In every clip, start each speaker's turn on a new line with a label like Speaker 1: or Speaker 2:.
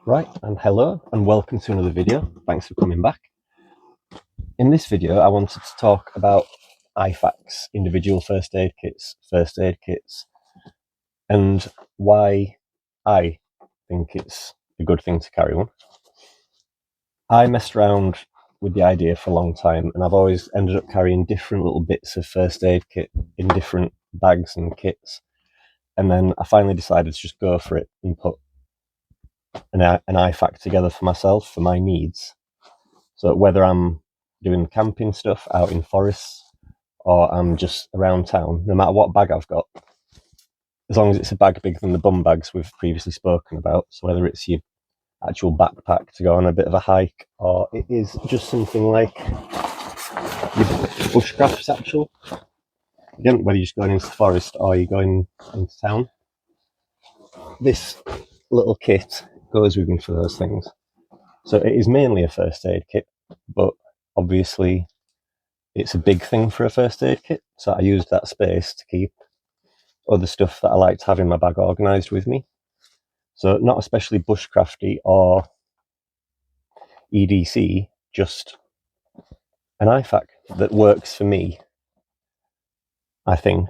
Speaker 1: Right, and hello and welcome to another video. Thanks for coming back. In this video I wanted to talk about IFAKs, individual first aid kits, and why I think it's a good thing to carry one. I messed around with the idea for a long time, and I've always ended up carrying different little bits of first aid kit in different bags and kits, and then I finally decided to just go for it and put an IFAK together for myself, for my needs. So whether I'm doing camping stuff out in forests or I'm just around town, no matter what bag I've got, as long as it's a bag bigger than the bum bags we've previously spoken about, so whether it's your actual backpack to go on a bit of a hike, or it is just something like your bushcraft satchel, again, whether you're just going into the forest or you're going into town, this little kit goes with me for those things. So it is mainly a first aid kit, but obviously it's a big thing for a first aid kit, so I used that space to keep other stuff that I like to have in my bag organised with me. So not especially bushcrafty or EDC, just an IFAK that works for me. I think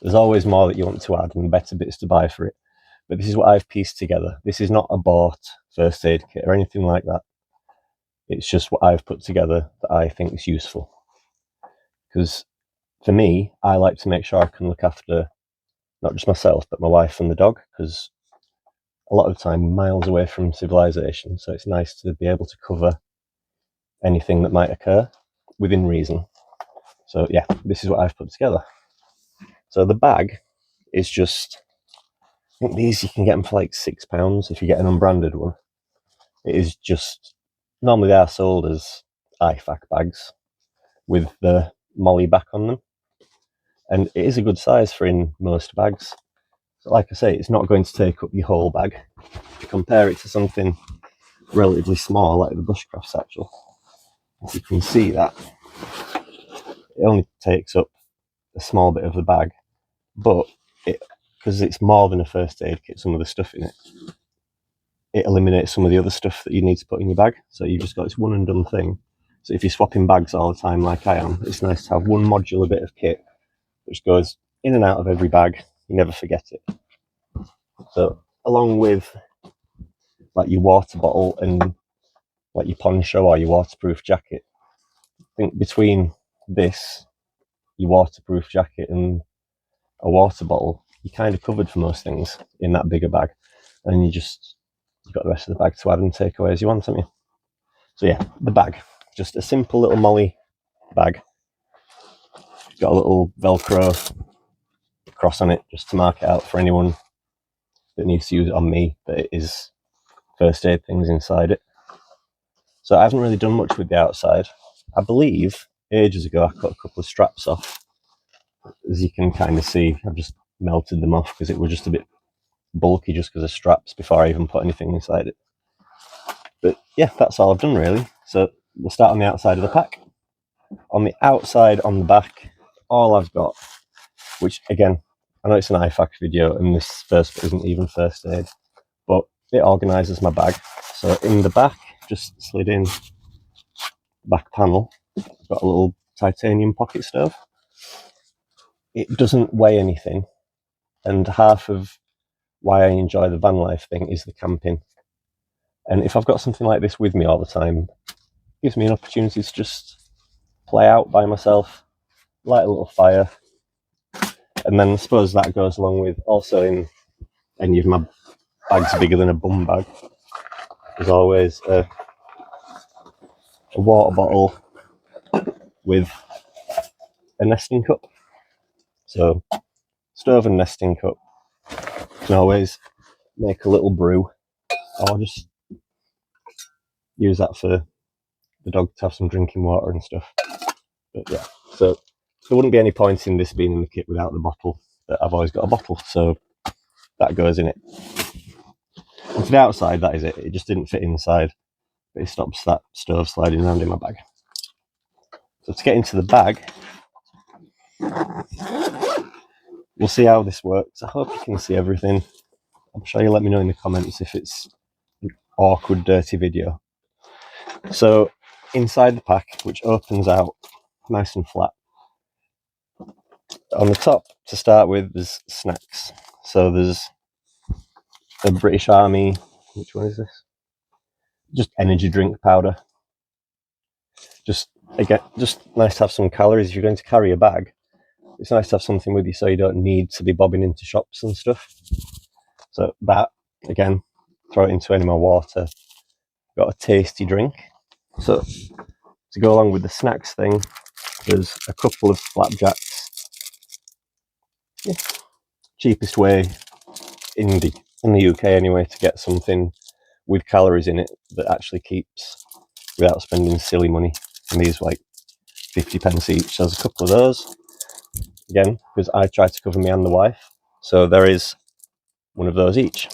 Speaker 1: there's always more that you want to add and better bits to buy for it, but this is what I've pieced together. This is not a bought first aid kit or anything like that. It's just what I've put together that I think is useful. Because for me, I like to make sure I can look after not just myself, but my wife and the dog, because a lot of the time we're miles away from civilization, so it's nice to be able to cover anything that might occur within reason. So yeah, this is what I've put together. So the bag is just, I think these you can get them for like £6 if you get an unbranded one. It is just, normally they are sold as IFAK bags with the molly back on them, and it is a good size for in most bags. So like I say, it's not going to take up your whole bag. If you compare it to something relatively small like the bushcraft satchel, as you can see that it only takes up a small bit of the bag, but because it's more than a first aid kit, some of the stuff in it, it eliminates some of the other stuff that you need to put in your bag, so you've just got this one and done thing. So if you're swapping bags all the time like I am, it's nice to have one modular bit of kit which goes in and out of every bag. You never forget it. So along with like your water bottle and like your poncho or your waterproof jacket, I think between this, your waterproof jacket and a water bottle, you're kind of covered for most things in that bigger bag, and you've got the rest of the bag to add and take away as you want, haven't you? So yeah, the bag, just a simple little molly bag. It's got a little Velcro cross on it just to mark it out for anyone that needs to use it on me, that it is first aid things inside it. So I haven't really done much with the outside. I believe ages ago I cut a couple of straps off. As you can kind of see, I've just melted them off because it was just a bit bulky just because of straps before I even put anything inside it. But yeah, that's all I've done really. So we'll start on the outside of the pack. On the outside, on the back, all I've got, which again, I know it's an IFAK video and this first bit isn't even first aid, but it organises my bag. So in the back, just slid in back panel, I've got a little titanium pocket stove. It doesn't weigh anything, and half of why I enjoy the van life thing is the camping. And if I've got something like this with me all the time, it gives me an opportunity to just play out by myself, light a little fire, and then I suppose that goes along with also in any of my bags bigger than a bum bag. There's always a water bottle with a nesting cup. So stove and nesting cup, you can always make a little brew or just use that for the dog to have some drinking water and stuff. But yeah, so there wouldn't be any point in this being in the kit without the bottle, but I've always got a bottle, so that goes in it. And for the outside, that is it. It just didn't fit inside, but it stops that stove sliding around in my bag. So to get into the bag, we'll see how this works. I hope you can see everything. I'm sure you'll let me know in the comments if it's awkward, dirty video. So inside the pack, which opens out nice and flat, on the top to start with, there's snacks. So there's a British Army, which one is this? Just energy drink powder. Just nice to have some calories. If you're going to carry a bag, it's nice to have something with you so you don't need to be bobbing into shops and stuff. So that, again, throw it into any more water. Got a tasty drink. So to go along with the snacks thing, there's a couple of flapjacks. Yeah. Cheapest way in the UK anyway to get something with calories in it that actually keeps without spending silly money. And these are like 50p each. So there's a couple of those. Again, because I tried to cover me and the wife. So there is one of those each.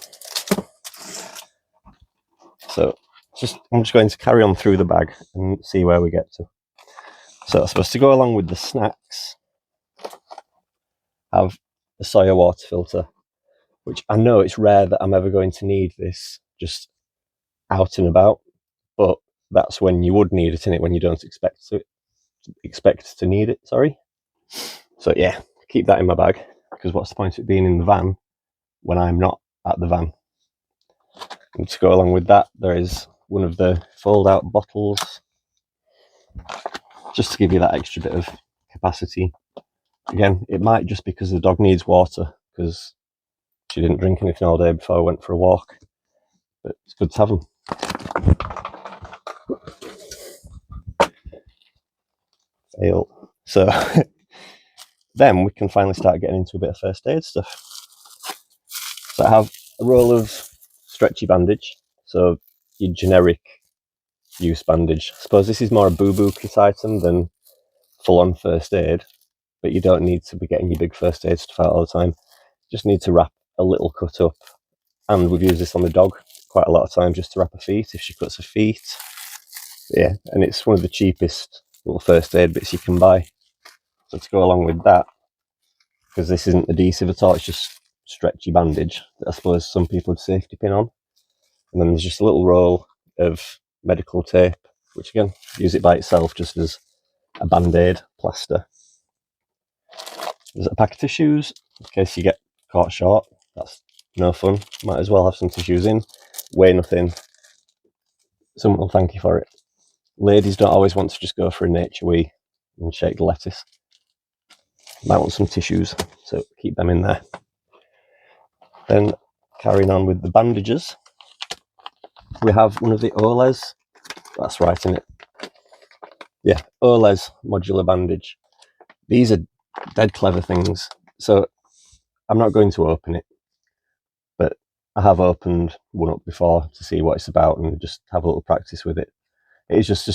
Speaker 1: So I'm just going to carry on through the bag and see where we get to. So I'm supposed to go along with the snacks, have a soya water filter, which I know it's rare that I'm ever going to need this just out and about, but that's when you would need it, in it, when you don't expect to need it, sorry. So yeah, keep that in my bag, because what's the point of it being in the van when I'm not at the van? And to go along with that, there is one of the fold-out bottles, just to give you that extra bit of capacity. Again, it might just be because the dog needs water, because she didn't drink anything all day before I went for a walk, but it's good to have them. Fail. So then we can finally start getting into a bit of first aid stuff. So I have a roll of stretchy bandage, so your generic use bandage. I suppose this is more a boo-boo kit item than full-on first aid, but you don't need to be getting your big first aid stuff out all the time. Just need to wrap a little cut up, and we've used this on the dog quite a lot of times, just to wrap her feet if she cuts her feet. Yeah, and it's one of the cheapest little first aid bits you can buy. So to go along with that, because this isn't adhesive at all, it's just stretchy bandage that I suppose some people would safety pin on. And then there's just a little roll of medical tape, which again, use it by itself just as a band-aid plaster. There's a pack of tissues in case you get caught short. That's no fun. Might as well have some tissues in. Weigh nothing. Someone will thank you for it. Ladies don't always want to just go for a nature wee and shake the lettuce. Might want some tissues, so keep them in there. Then carrying on with the bandages, we have one of the Oles. That's right, isn't it? Yeah, Oles modular bandage. These are dead clever things. So I'm not going to open it, but I have opened one up before to see what it's about and just have a little practice with it. It's just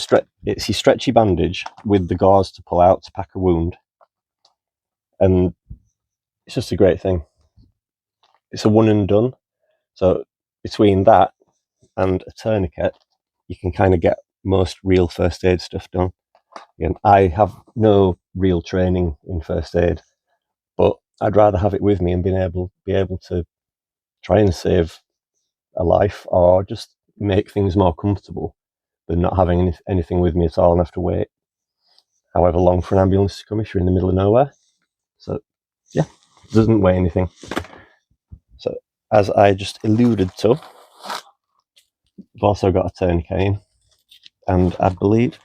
Speaker 1: it's your stretchy bandage with the gauze to pull out to pack a wound, and it's just a great thing. It's a one and done. So between that and a tourniquet, you can kind of get most real first aid stuff done. Again, I have no real training in first aid, but I'd rather have it with me and be able to try and save a life or just make things more comfortable than not having anything with me at all and have to wait however long for an ambulance to come if you're in the middle of nowhere. So yeah, it doesn't weigh anything. So as I just alluded to, I've also got a tourniquet in, and I believe,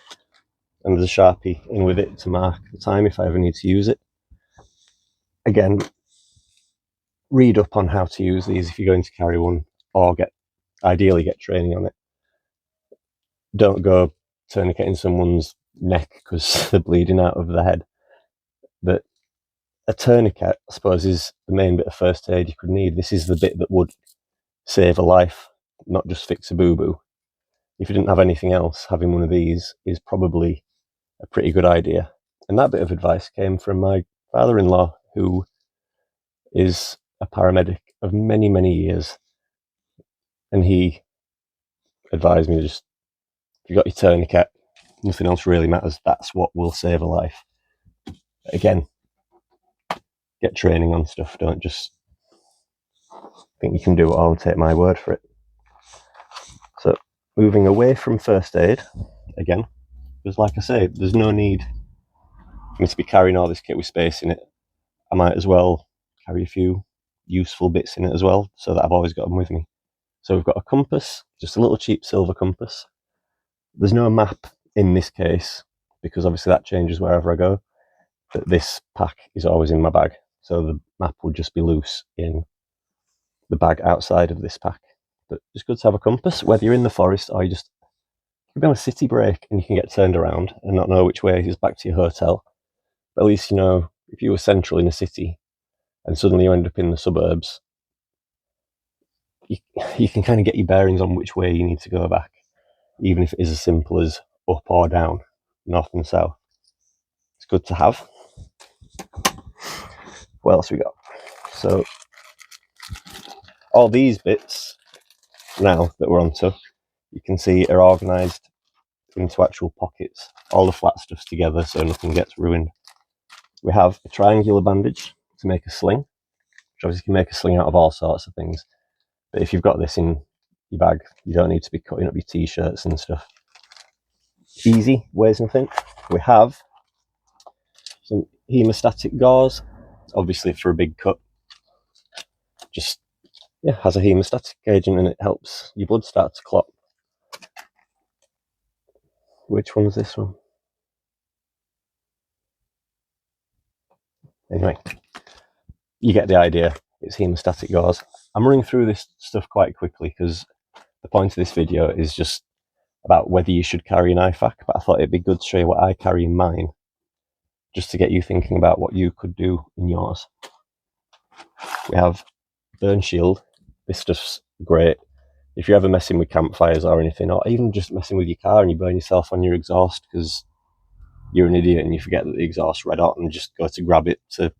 Speaker 1: and there's a Sharpie in with it to mark the time if I ever need to use it. Again, read up on how to use these if you're going to carry one, or ideally get training on it. Don't go tourniqueting someone's neck because they're bleeding out of the head. But a tourniquet, I suppose, is the main bit of first aid you could need. This is the bit that would save a life, not just fix a boo-boo. If you didn't have anything else, having one of these is probably a pretty good idea. And that bit of advice came from my father-in-law, who is a paramedic of many, many years. And he advised me to just, if you've got your tourniquet, nothing else really matters. That's what will save a life. Again, get training on stuff. Don't just think you can do it all and take my word for it. moving away from first aid again, because like I say, there's no need for me to be carrying all this kit with space in it. I might as well carry a few useful bits in it as well, so that I've always got them with me. So we've got a compass, just a little cheap silver compass. There's no map in this case, because obviously that changes wherever I go, but this pack is always in my bag, so the map would just be loose in the bag outside of this pack. But it's good to have a compass, whether you're in the forest or you just be on a city break and you can get turned around and not know which way is back to your hotel. But at least you know, if you were central in a city and suddenly you end up in the suburbs, you can kind of get your bearings on which way you need to go back, even if it is as simple as up or down, north and south. It's good to have. What else we got? So all these bits now that we're onto, you can see are organised into actual pockets. All the flat stuff's together so nothing gets ruined. We have a triangular bandage to make a sling, which obviously can make a sling out of all sorts of things. But if you've got this in your bag, you don't need to be cutting up your t-shirts and stuff. Easy, weighs nothing. We have some hemostatic gauze, obviously for a big cut. Just, yeah, has a hemostatic agent and it helps your blood start to clot. Which one's this one? Anyway, you get the idea. It's hemostatic gauze. I'm running through this stuff quite quickly because the point of this video is just about whether you should carry an IFAK, but I thought it'd be good to show you what I carry in mine, just to get you thinking about what you could do in yours. We have burn shield. This stuff's great if you're ever messing with campfires or anything, or even just messing with your car and you burn yourself on your exhaust because you're an idiot and you forget that the exhaust's red hot and just go to grab it to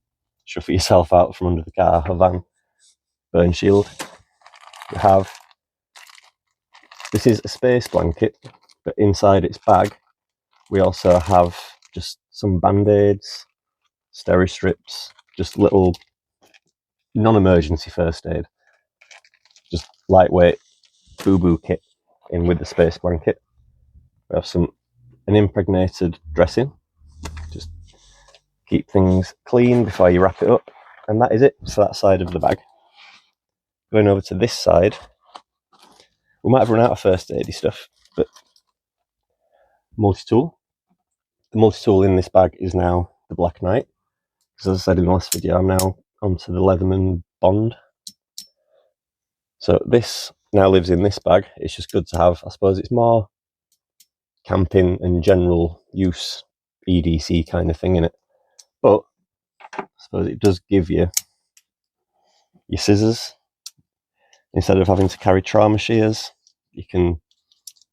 Speaker 1: shuffle yourself out from under the car or van. Burn shield. We have, this is a space blanket, but inside its bag we also have just some band-aids, steri-strips, just little non-emergency first aid, just lightweight boo-boo kit in with the space blanket. We have an impregnated dressing, just keep things clean before you wrap it up, and that is it for that side of the bag. Going over to this side, we might have run out of first aidy stuff, but multi-tool. The multi-tool in this bag is now the Black Knight, because as I said in the last video, I'm now onto the Leatherman Bond. So this now lives in this bag. It's just good to have. I suppose it's more camping and general use EDC kind of thing in it, but I suppose it does give you your scissors. Instead of having to carry trauma shears, you can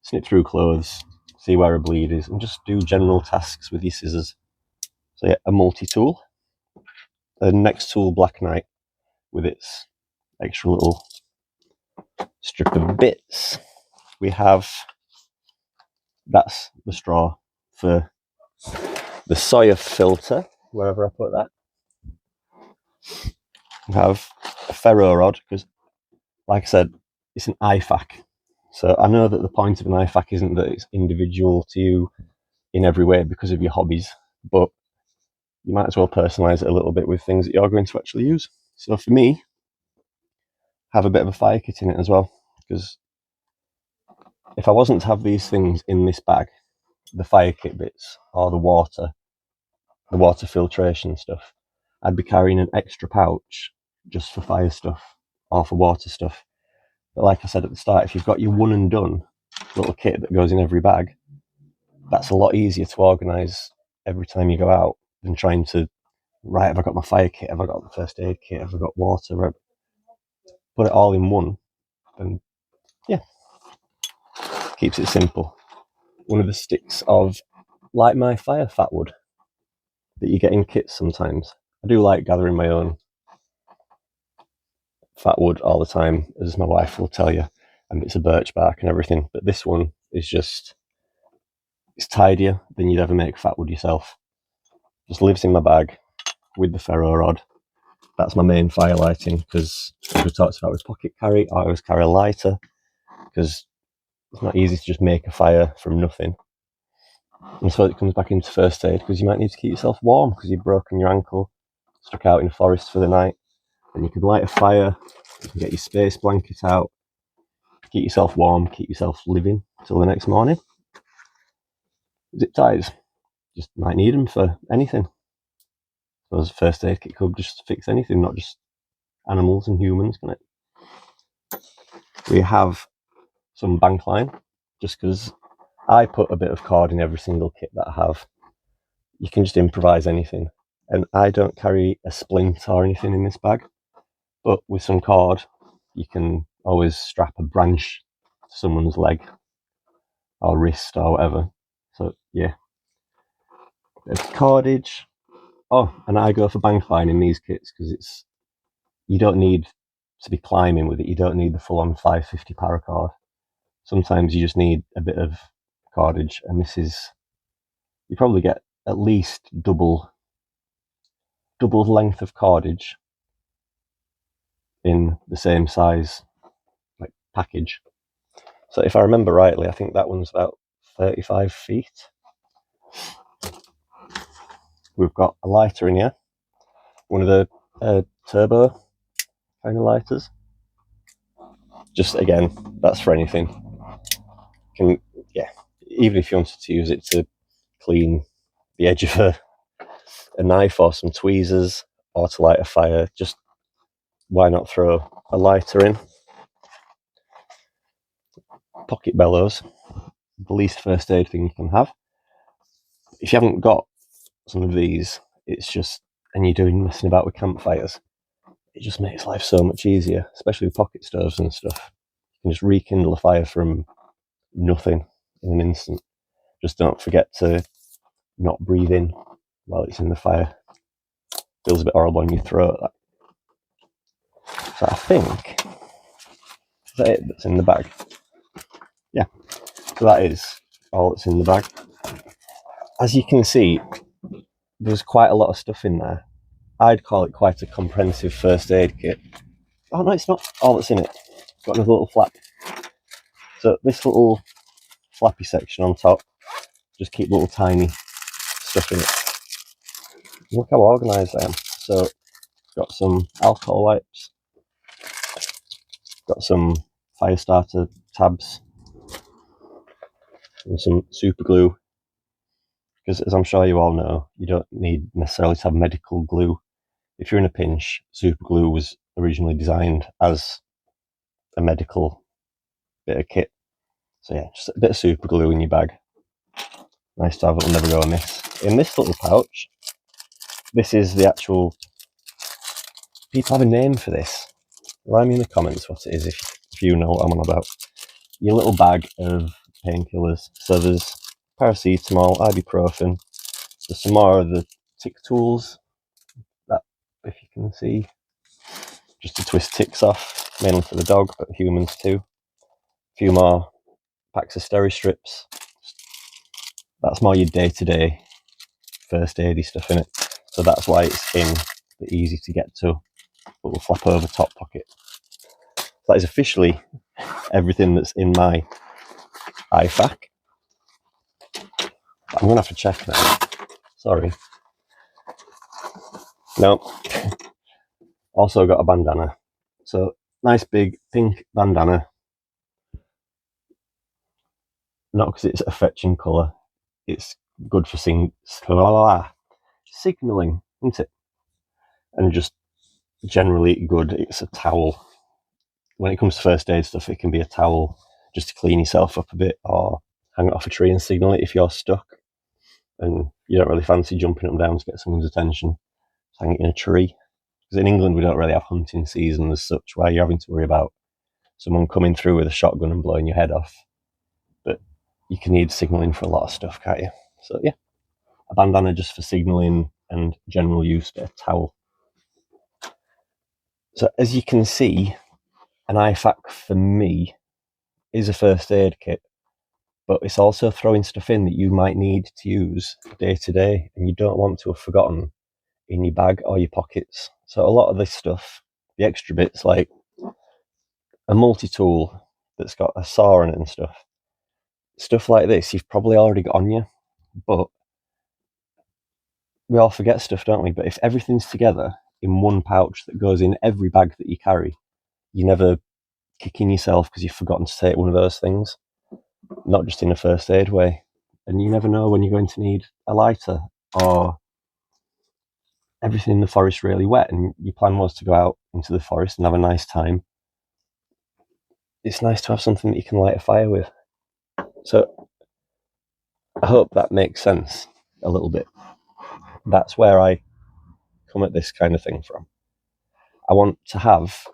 Speaker 1: snip through clothes, see where a bleed is, and just do general tasks with your scissors. So yeah, a multi-tool. The next tool, Black Knight, with its extra little strip of bits. We have, that's the straw for the soya filter, wherever I put that. We have a ferro rod, because like I said, it's an IFAK. So I know that the point of an IFAK isn't that it's individual to you in every way because of your hobbies, but you might as well personalise it a little bit with things that you're going to actually use. So for me, have a bit of a fire kit in it as well, because if I wasn't to have these things in this bag, the fire kit bits or the water filtration stuff, I'd be carrying an extra pouch just for fire stuff or for water stuff. But like I said at the start, if you've got your one and done little kit that goes in every bag, that's a lot easier to organise every time you go out than trying to, right, have I got my fire kit, have I got the first aid kit, have I got water, put it all in one, and yeah, keeps it simple. One of the sticks of Light My Fire fat wood that you get in kits sometimes. I do like gathering my own fat wood all the time, as my wife will tell you, and it's a birch bark and everything, but this one is just, it's tidier than you'd ever make fat wood yourself. Just lives in my bag with the ferro rod. That's my main fire lighting, because as we talked about with pocket carry, I always carry a lighter, because it's not easy to just make a fire from nothing. And so it comes back into first aid, because you might need to keep yourself warm because you've broken your ankle, stuck out in the forest for the night. And you can light a fire, you can get your space blanket out, keep yourself warm, keep yourself living till the next morning. Zip ties, just might need them for anything. So as a first aid kit could just fix anything, not just animals and humans, can it? We have some bank line, just because I put a bit of cord in every single kit that I have. You can just improvise anything. And I don't carry a splint or anything in this bag, but with some cord, you can always strap a branch to someone's leg or wrist or whatever. So yeah, there's cordage. Oh, and I go for bank line in these kits because you don't need to be climbing with it. You don't need the full-on 550 paracord. Sometimes you just need a bit of cordage, and this is, you probably get at least double the length of cordage in the same size like package. So if I remember rightly, I think that one's about 35 feet. We've got a lighter in here, one of the turbo kind of lighters. Just again, that's for anything. Yeah, even if you wanted to use it to clean the edge of a knife or some tweezers or to light a fire, just why not throw a lighter in? Pocket bellows, the least first aid thing you can have. If you haven't got some of these, it's just, and you're doing messing about with campfires, it just makes life so much easier, especially with pocket stoves and stuff. You can just rekindle a fire from nothing in an instant. Just don't forget to not breathe in while it's in the fire. Feels a bit horrible in your throat, that. So I think, is that it that's in the bag? Yeah, so that is all that's in the bag. As you can see, there's quite a lot of stuff in there. I'd call it quite a comprehensive first aid kit. Oh no, it's not all that's in it. It's got another little flap. So this little flappy section on top, just keep little tiny stuff in it. Look how organised I am. So got some alcohol wipes, got some fire starter tabs, and some super glue. Because as I'm sure you all know, you don't need necessarily to have medical glue. If you're in a pinch, super glue was originally designed as a medical bit of kit. So yeah, just a bit of super glue in your bag. Nice to have, it'll never go amiss. In this little pouch, this is the actual, people have a name for this. Write me in the comments what it is if you know what I'm on about. Your little bag of painkillers. So there's paracetamol, ibuprofen, there's some more of the tick tools, that, if you can see, just to twist ticks off, mainly for the dog, but humans too. A few more packs of steri strips. That's more your day-to-day first aidy stuff in it. So that's why it's in the easy to get to little flap over top pocket. That is officially everything that's in my IFAK. I'm gonna have to check now. Sorry. No. Also got a bandana. So nice big pink bandana. Not because it's a fetching colour. It's good for signalling, isn't it? And just generally good. It's a towel. When it comes to first aid stuff, it can be a towel just to clean yourself up a bit, or hang it off a tree and signal it if you're stuck and you don't really fancy jumping up and down to get someone's attention. Just hang it in a tree. Because in England we don't really have hunting season as such, where you're having to worry about someone coming through with a shotgun and blowing your head off. But you can need signalling for a lot of stuff, can't you? So yeah, a bandana just for signalling and general use, but a towel. So as you can see, an IFAK for me is a first aid kit, but it's also throwing stuff in that you might need to use day to day and you don't want to have forgotten in your bag or your pockets. So a lot of this stuff, the extra bits like a multi-tool that's got a saw in it and stuff, stuff like this you've probably already got on you, but we all forget stuff, don't we? But if everything's together in one pouch that goes in every bag that you carry, you're never kicking yourself because you've forgotten to take one of those things, not just in a first aid way. And you never know when you're going to need a lighter, or everything in the forest really wet and your plan was to go out into the forest and have a nice time. It's nice to have something that you can light a fire with. So I hope that makes sense a little bit. That's where I come at this kind of thing from. I want to have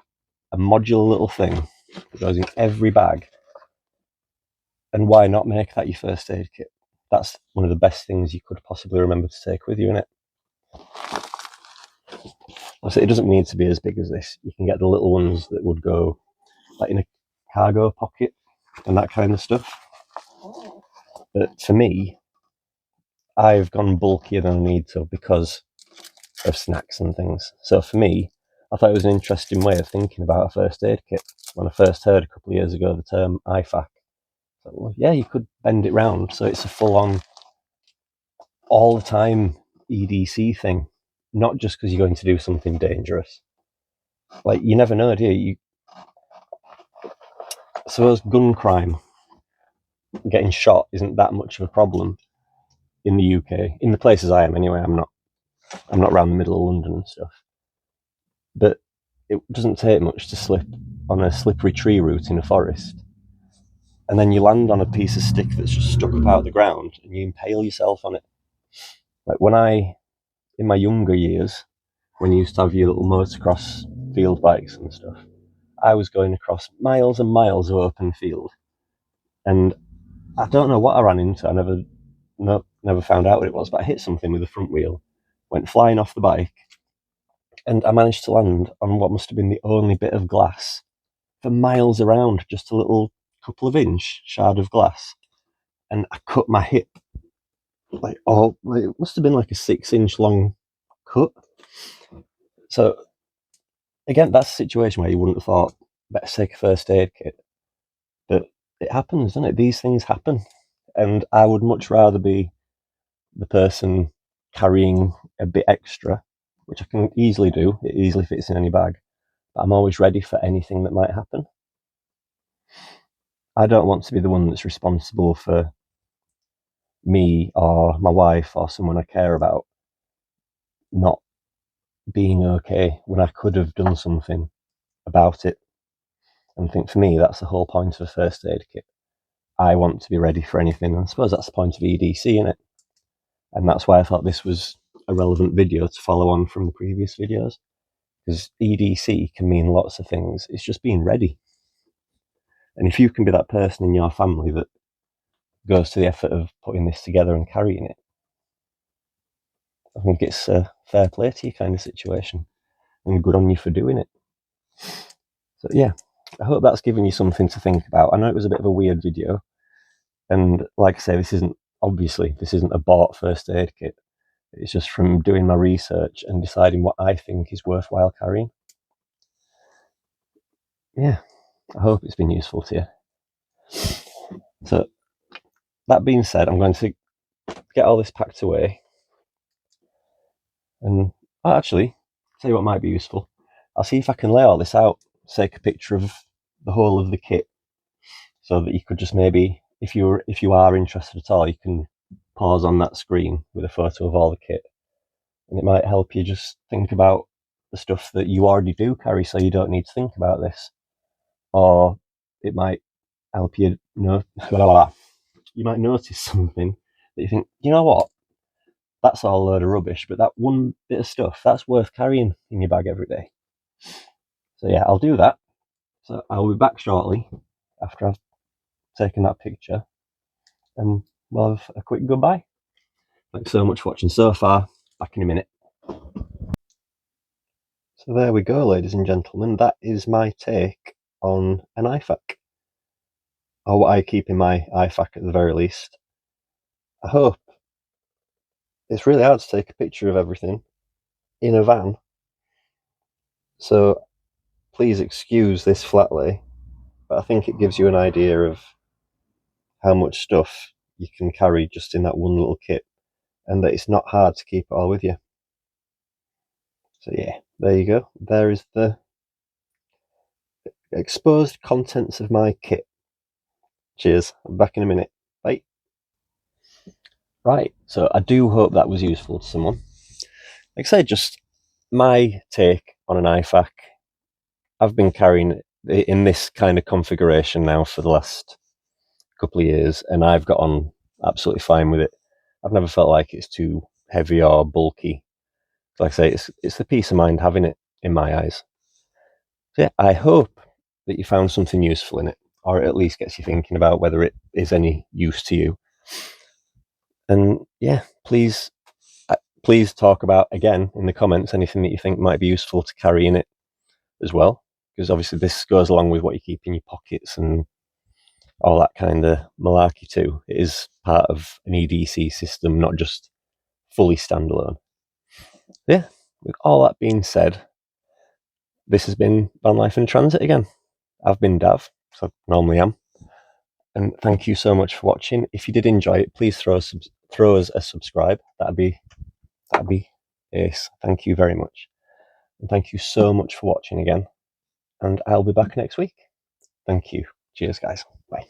Speaker 1: a modular little thing that goes in every bag. And why not make that your first aid kit? That's one of the best things you could possibly remember to take with you in it. Obviously, it doesn't need to be as big as this. You can get the little ones that would go like in a cargo pocket and that kind of stuff. But for me, I've gone bulkier than I need to because of snacks and things. So for me, I thought it was an interesting way of thinking about a first aid kit. When I first heard a couple of years ago the term IFAK, I thought, well, yeah, you could bend it round so it's a full-on, all the time EDC thing, not just because you're going to do something dangerous. Like, you never know, do you? Suppose gun crime, getting shot, isn't that much of a problem in the UK. In the places I am, anyway. I'm not around the middle of London and stuff. But it doesn't take much to slip on a slippery tree root in a forest, and then you land on a piece of stick that's just stuck up out of the ground, and you impale yourself on it. Like in my younger years, when you used to have your little motocross field bikes and stuff, I was going across miles and miles of open field, and I don't know what I ran into. I never found out what it was, but I hit something with the front wheel, went flying off the bike, and I managed to land on what must have been the only bit of glass for miles around, just a little couple of inch shard of glass, and I cut my hip. It must have been like a 6 inch long cut. So again, that's a situation where you wouldn't have thought, better take a first aid kit. But it happens, doesn't it? These things happen. And I would much rather be the person carrying a bit extra, which I can easily do. It easily fits in any bag. But I'm always ready for anything that might happen. I don't want to be the one that's responsible for me or my wife or someone I care about not being okay when I could have done something about it. And I think for me, that's the whole point of a first aid kit. I want to be ready for anything. And I suppose that's the point of EDC, in it. And that's why I thought this was a relevant video to follow on from the previous videos. Because EDC can mean lots of things. It's just being ready. And if you can be that person in your family that goes to the effort of putting this together and carrying it, I think it's a fair play to you kind of situation. And good on you for doing it. So yeah, I hope that's given you something to think about. I know it was a bit of a weird video. And like I say, this isn't a bought first aid kit. It's just from doing my research and deciding what I think is worthwhile carrying. Yeah, I hope it's been useful to you. So that being said, I'm going to get all this packed away. And actually, tell you what might be useful. I'll see if I can lay all this out, take a picture of the whole of the kit, so that you could just maybe, if you are interested at all, you can pause on that screen with a photo of all the kit, and it might help you just think about the stuff that you already do carry, so you don't need to think about this, or it might help you know. You might notice something that you think, you know what, that's all a load of rubbish, but that one bit of stuff, that's worth carrying in your bag every day. So yeah, I'll do that. So I'll be back shortly after I've taken that picture, and we'll have a quick goodbye. Thanks so much for watching so far. Back in a minute. So there we go, ladies and gentlemen. That is my take on an IFAK, or what I keep in my IFAK at the very least. I hope. It's really hard to take a picture of everything in a van, so please excuse this flat lay, but I think it gives you an idea of how much stuff you can carry just in that one little kit, and that it's not hard to keep it all with you. So yeah, there you go. There is the exposed contents of my kit. Cheers. I'm back in a minute. Bye. Right, so I do hope that was useful to someone. Like I said, just my take on an IFAK. I've been carrying it in this kind of configuration now for the last couple of years, and I've got on absolutely fine with it. I've never felt like it's too heavy or bulky. Like I say, it's the peace of mind having it in my eyes. So yeah, I hope that you found something useful in it, or it at least gets you thinking about whether it is any use to you. And yeah, please talk about, again, in the comments, anything that you think might be useful to carry in it as well, because obviously this goes along with what you keep in your pockets and all that kind of malarkey too. It is part of an EDC system, not just fully standalone. Yeah, with all that being said, this has been Van Life in Transit again. I've been Dav, so I normally am. And thank you so much for watching. If you did enjoy it, please throw us a subscribe. That'd be ace. Thank you very much. And thank you so much for watching again. And I'll be back next week. Thank you. Cheers, guys. Bye.